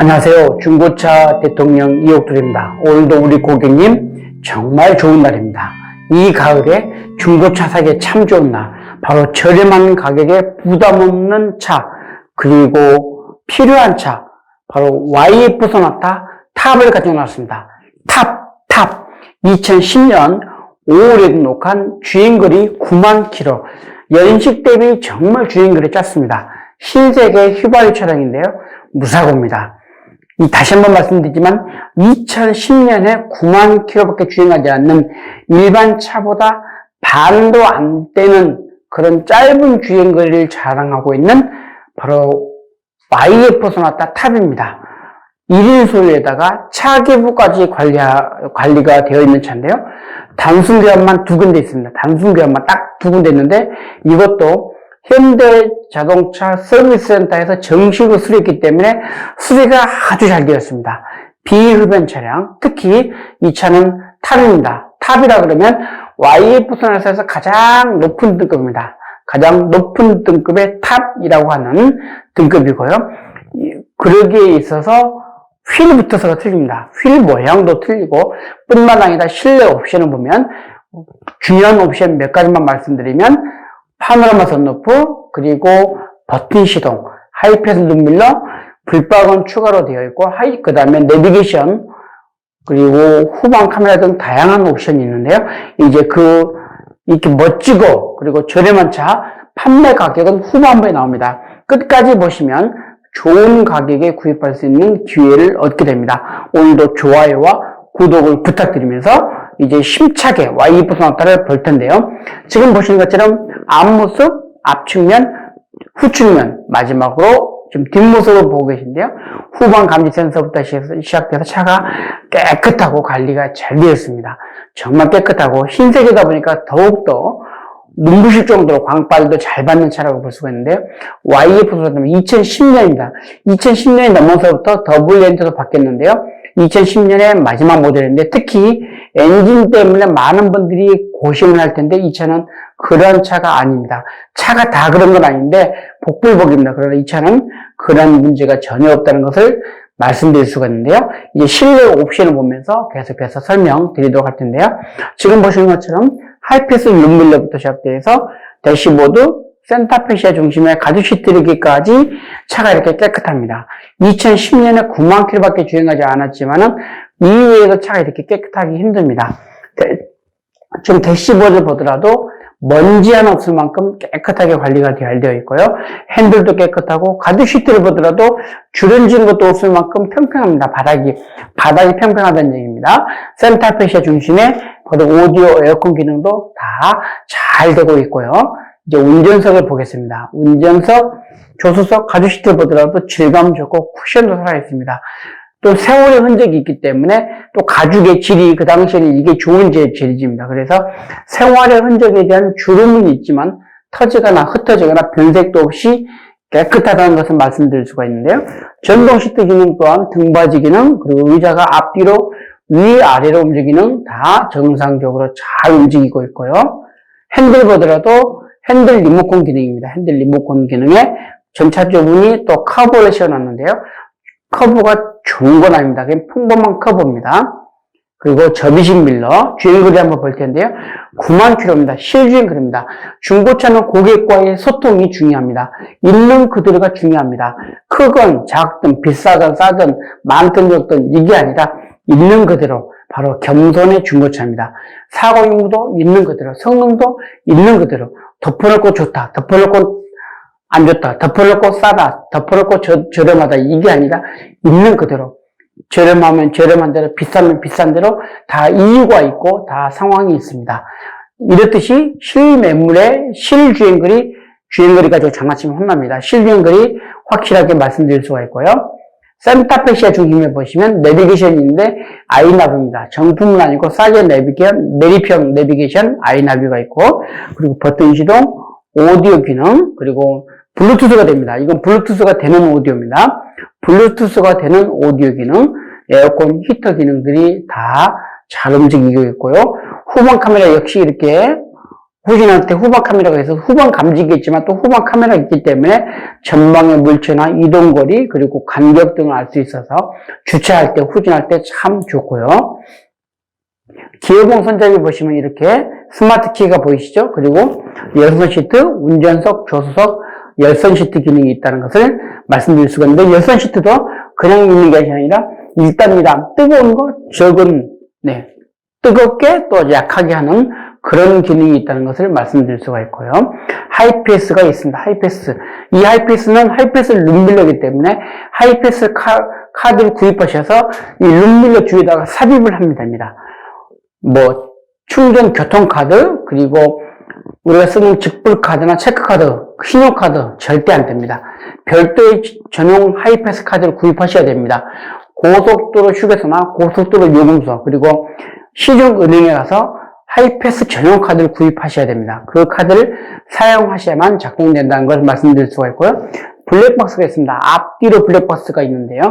안녕하세요. 중고차 대통령 이옥돌입니다. 오늘도 우리 고객님 정말 좋은 날입니다. 이 가을에 중고차 사기에 참 좋은 날, 바로 저렴한 가격에 부담 없는 차, 그리고 필요한 차, 바로 YF 소나타 탑을 가지고 나왔습니다. 탑 2010년 5월에 등록한 주행거리 9만 킬로, 연식 대비 정말 주행거리 짧습니다. 신세계 휘발유 차량인데요, 무사고입니다. 다시 한번 말씀드리지만 2010년에 9만 킬로밖에 주행하지 않는 일반 차보다 반도 안 되는 그런 짧은 주행거리를 자랑하고 있는 바로 YF 소나타 탑입니다. 1인 소유에다가 차기부까지 관리가 되어 있는 차인데요. 단순 교환만 2군데 있습니다. 단순 교환만 딱 2군데 있는데, 이것도 현대자동차 서비스센터에서 정식으로 수리했기 때문에 수리가 아주 잘 되었습니다. 비흡연 차량, 특히 이 차는 탑입니다. 탑이라 그러면 YF 소나타에서 가장 높은 등급입니다. 가장 높은 등급의 탑이라고 하는 등급이고요. 그러기에 있어서 휠부터서가 틀립니다. 휠 모양도 틀리고 뿐만 아니라 실내 옵션을 보면 중요한 옵션 몇 가지만 말씀드리면, 파노라마 선루프, 그리고 버튼 시동, 하이패스 룸밀러, 불박은 추가로 되어 있고, 그 다음에 내비게이션, 그리고 후방 카메라 등 다양한 옵션이 있는데요. 이제 이렇게 멋지고, 그리고 저렴한 차, 판매 가격은 후반부에 나옵니다. 끝까지 보시면 좋은 가격에 구입할 수 있는 기회를 얻게 됩니다. 오늘도 좋아요와 구독을 부탁드리면서 이제 심차게 YF 소나타를 볼 텐데요. 지금 보시는 것처럼 앞모습, 앞측면, 후측면, 마지막으로 지금 뒷모습을 보고 계신데요. 후방 감지 센서부터 시작돼서 차가 깨끗하고 관리가 잘 되어 있습니다. 정말 깨끗하고 흰색이다 보니까 더욱더 눈부실 정도로 광빨도 잘 받는 차라고 볼 수가 있는데요. YF 소나타는 2010년입니다. 2010년이 넘어서부터 더블 엔터도 바뀌었는데요. 2010년의 마지막 모델인데, 특히 엔진 때문에 많은 분들이 고심을 할 텐데, 이 차는 그런 차가 아닙니다. 차가 다 그런 건 아닌데 복불복입니다. 그러나 이 차는 그런 문제가 전혀 없다는 것을 말씀드릴 수가 있는데요. 이제 실내 옵션을 보면서 계속해서 설명드리도록 할 텐데요. 지금 보시는 것처럼 하이패스 룸밀러부터 시작돼서 대시보드, 센터페시아 중심의 가죽 시트리기까지 차가 이렇게 깨끗합니다. 2010년에 9만 킬로밖에 주행하지 않았지만은 이외에도 차가 이렇게 깨끗하기 힘듭니다. 지금 대시보드를 보더라도 먼지 하나 없을 만큼 깨끗하게 관리가 잘 되어 있고요. 핸들도 깨끗하고, 가죽 시트를 보더라도 주름진 것도 없을 만큼 평평합니다. 바닥이 평평하다는 얘기입니다. 센터페시아 중심에 바로 오디오, 에어컨 기능도 다 잘 되고 있고요. 이제 운전석을 보겠습니다. 운전석, 조수석, 가죽 시트를 보더라도 질감 좋고 쿠션도 살아있습니다. 또 세월의 흔적이 있기 때문에 또 가죽의 질이 그 당시에는 이게 좋은 재질입니다. 그래서 생활의 흔적에 대한 주름은 있지만 터지거나 흩어지거나 변색도 없이 깨끗하다는 것을 말씀드릴 수가 있는데요. 전동 시트 기능 또한 등받이 기능, 그리고 의자가 앞뒤로 위아래로 움직이는 다 정상적으로 잘 움직이고 있고요. 핸들 보더라도 핸들 리모컨 기능입니다. 핸들 리모컨 기능에 전차주 문이 또 커브를 씌워놨는데요. 커브가 좋은 건 아닙니다. 그냥 평범한 커브입니다. 그리고 접이식 밀러, 주행거리 한번 볼 텐데요. 9만 킬로입니다. 실주행거리입니다. 중고차는 고객과의 소통이 중요합니다. 있는 그대로가 중요합니다. 크건 작든 비싸든 싸든 많든 적든 이게 아니라 있는 그대로, 바로 겸손의 중고차입니다. 사고 유무도 있는 그대로, 성능도 있는 그대로, 덮어놓고 좋다, 덮어놓고 안 좋다, 덮어놓고 싸다, 덮어놓고 저렴하다, 이게 아니라 있는 그대로, 저렴하면 저렴한 대로, 비싸면 비싼 대로 다 이유가 있고 다 상황이 있습니다. 이렇듯이 실매물의 실주행거리, 주행거리 가지고 장난치면 혼납니다. 실주행거리 확실하게 말씀드릴 수가 있고요. 센터페시아 중심에 보시면 내비게이션이 있는데 아이나비입니다. 정품은 아니고 싸게 내리평 내비게이션 아이나비가 있고, 그리고 버튼 시동, 오디오 기능, 그리고 블루투스가 됩니다. 이건 블루투스가 되는 오디오입니다. 블루투스가 되는 오디오 기능, 에어컨 히터 기능들이 다 잘 움직이고 있고요. 후방 카메라 역시 이렇게 후진할 때 후방 카메라가 있어서 후방 감지기 있지만 또 후방 카메라가 있기 때문에 전방의 물체나 이동거리 그리고 간격 등을 알 수 있어서 주차할 때 후진할 때 참 좋고요. 기어봉 손잡이 보시면 이렇게 스마트 키가 보이시죠? 그리고 열선 시트, 운전석, 조수석, 열선 시트 기능이 있다는 것을 말씀드릴 수가 있는데 열선 시트도 그냥 있는 게 아니라 일단이랑 뜨거운 거, 적은 뜨겁게 또 약하게 하는 그런 기능이 있다는 것을 말씀드릴 수가 있고요. 하이패스가 있습니다. 하이패스. 이 하이패스는 하이패스 룸밀러이기 때문에 하이패스 카드를 구입하셔서 이 룸밀러 주위에다가 삽입을 하면 됩니다. 뭐 충전 교통카드 그리고 우리가 쓰는 직불카드나 체크카드, 신용카드 절대 안 됩니다. 별도의 전용 하이패스 카드를 구입하셔야 됩니다. 고속도로 휴게소나 고속도로 요금소 그리고 시중은행에 가서 하이패스 전용 카드를 구입하셔야 됩니다. 그 카드를 사용하셔야만 작동된다는 것을 말씀드릴 수가 있고요. 블랙박스가 있습니다. 앞뒤로 블랙박스가 있는데요.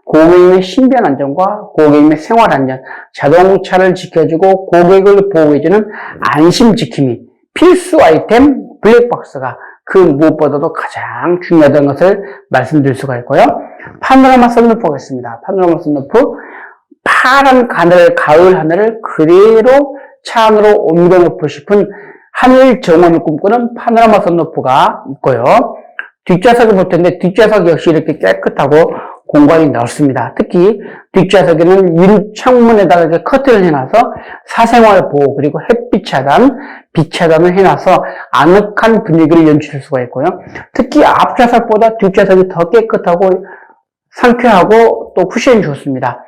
고객님의 신변 안전과 고객님의 생활 안전, 자동차를 지켜주고 고객을 보호해주는 안심 지킴이 필수 아이템 블랙박스가 그 무엇보다도 가장 중요하다는 것을 말씀드릴 수가 있고요. 파노라마 선루프가 있습니다. 파노라마 선루프, 파란 가을 하늘을 그대로 차 안으로 옮겨놓고 싶은 하늘 정원을 꿈꾸는 파노라마 선루프가 있고요. 뒷좌석을 볼 텐데 뒷좌석 역시 이렇게 깨끗하고 공간이 넓습니다. 특히 뒷좌석에는 윈 창문에다가 이렇게 커튼을 해놔서 사생활 보호 그리고 햇빛 차단, 빛 차단을 해놔서 아늑한 분위기를 연출할 수가 있고요. 특히 앞좌석보다 뒷좌석이 더 깨끗하고 상쾌하고 또 쿠션이 좋습니다.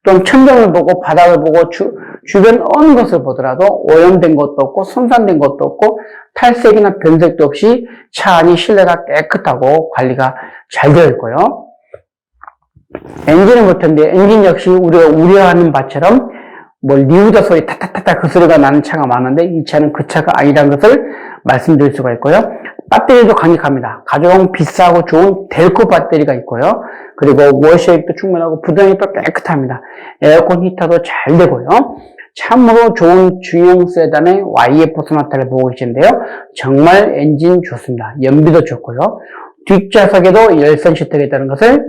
또 천장을 보고 바닥을 보고 주변 어느 것을 보더라도 오염된 것도 없고 손상된 것도 없고 탈색이나 변색도 없이 차 안이 실내가 깨끗하고 관리가 잘 되어 있고요. 엔진을 볼 텐데 엔진 역시 우리가 우려하는 바처럼 뭐 리우더 소리 타타타타 그 소리가 나는 차가 많은데 이 차는 그 차가 아니라는 것을 말씀드릴 수가 있고요. 배터리도 강력합니다. 가장 비싸고 좋은 델코 배터리가 있고요. 그리고 워셔액도 충분하고 부동액도 깨끗합니다. 에어컨 히터도 잘 되고요. 참으로 좋은 중형 세단의 YF 소나타를 보고 계신데요. 정말 엔진 좋습니다. 연비도 좋고요. 뒷좌석에도 열선 시트가 있다는 것을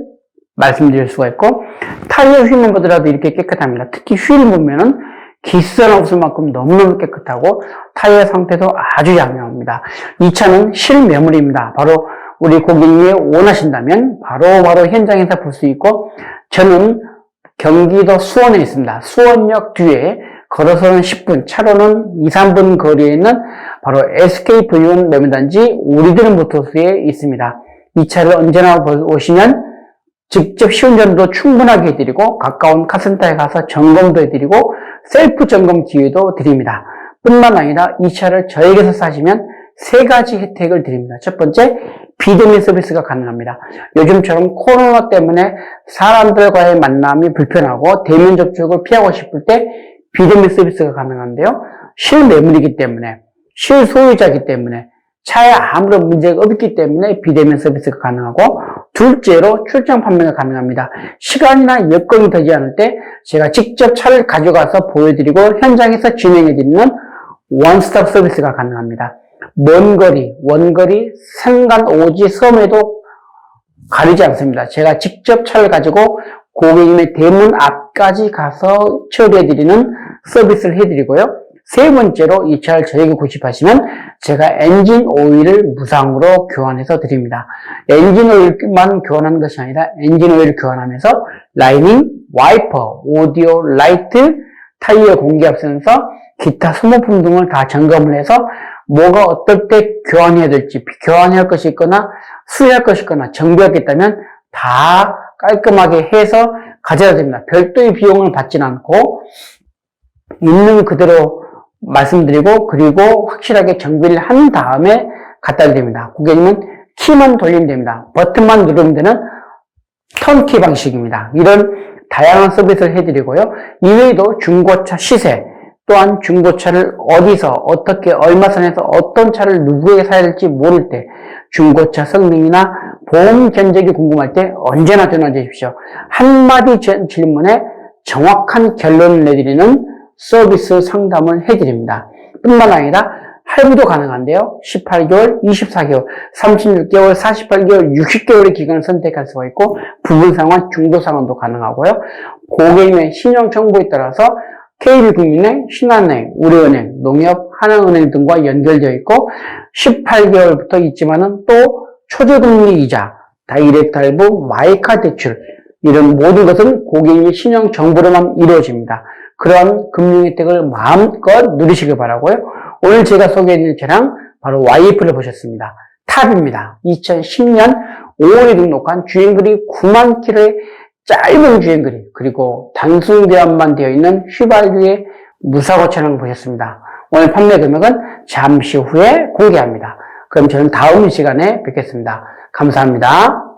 말씀드릴 수가 있고 타이어 휠 멤버들라도 이렇게 깨끗합니다. 특히 휠 보면은 기스는 없을 만큼 너무너무 깨끗하고 타이어 상태도 아주 양호합니다. 이 차는 실매물입니다. 바로 우리 고객님이 원하신다면 바로 현장에서 볼 수 있고 저는 경기도 수원에 있습니다. 수원역 뒤에 걸어서는 10분, 차로는 2, 3분 거리에 있는 바로 SKV1 매매단지 우리들 모터스에 있습니다. 이 차를 언제나 오시면 직접 시운전도 충분하게 해드리고 가까운 카센터에 가서 점검도 해드리고 셀프 점검 기회도 드립니다. 뿐만 아니라 이 차를 저에게서 사시면 3가지 혜택을 드립니다. 첫 번째, 비대면 서비스가 가능합니다. 요즘처럼 코로나 때문에 사람들과의 만남이 불편하고 대면 접촉을 피하고 싶을 때 비대면 서비스가 가능한데요. 실매물이기 때문에, 실소유자이기 때문에 차에 아무런 문제가 없기 때문에 비대면 서비스가 가능하고 둘째로 출장 판매가 가능합니다. 시간이나 여건이 되지 않을 때 제가 직접 차를 가져가서 보여드리고 현장에서 진행해드리는 원스톱 서비스가 가능합니다. 먼 거리, 원거리, 산간, 오지, 섬에도 가리지 않습니다. 제가 직접 차를 가지고 고객님의 대문 앞까지 가서 처리해드리는 서비스를 해드리고요. 세 번째로 이 차를 저에게 구입하시면 제가 엔진 오일을 무상으로 교환해서 드립니다. 엔진 오일만 교환하는 것이 아니라 엔진 오일을 교환하면서 라이닝, 와이퍼, 오디오, 라이트, 타이어 공기압 센서, 기타 소모품 등을 다 점검을 해서 뭐가 어떨 때 교환해야 될지, 교환해야 할 것이 있거나 수리할 것이 있거나 정비하겠다면 다 깔끔하게 해서 가져야 됩니다. 별도의 비용을 받지는 않고 있는 그대로 말씀드리고 그리고 확실하게 정비를 한 다음에 갖다 드립니다. 고객님은 키만 돌리면 됩니다. 버튼만 누르면 되는 턴키 방식입니다. 이런 다양한 서비스를 해드리고요. 이외에도 중고차 시세 또한 중고차를 어디서 어떻게 얼마 선에서 어떤 차를 누구에게 사야 될지 모를 때 중고차 성능이나 보험 견적이 궁금할 때 언제나 전화 주십시오. 한마디 질문에 정확한 결론을 내드리는 서비스 상담을 해드립니다. 뿐만 아니라 할부도 가능한데요. 18개월, 24개월, 36개월, 48개월, 60개월의 기간을 선택할 수가 있고 부분상환, 중도상환도 가능하고요. 고객님의 신용 정보에 따라서 KB국민은행, 신한은행, 우리은행, 농협, 하나은행 등과 연결되어 있고 18개월부터 있지만은 또 초저금리 이자, 다이렉트 할부, 마이카 대출 이런 모든 것은 고객님의 신용 정보로만 이루어집니다. 그런 금융 혜택을 마음껏 누리시길 바라고요. 오늘 제가 소개해드린 차량 바로 YF를 보셨습니다. 탑입니다. 2010년 5월에 등록한 주행거리 9만 킬로의 짧은 주행거리 그리고 단순 대합만 되어 있는 휘발유의 무사고 차량 보셨습니다. 오늘 판매 금액은 잠시 후에 공개합니다. 그럼 저는 다음 시간에 뵙겠습니다. 감사합니다.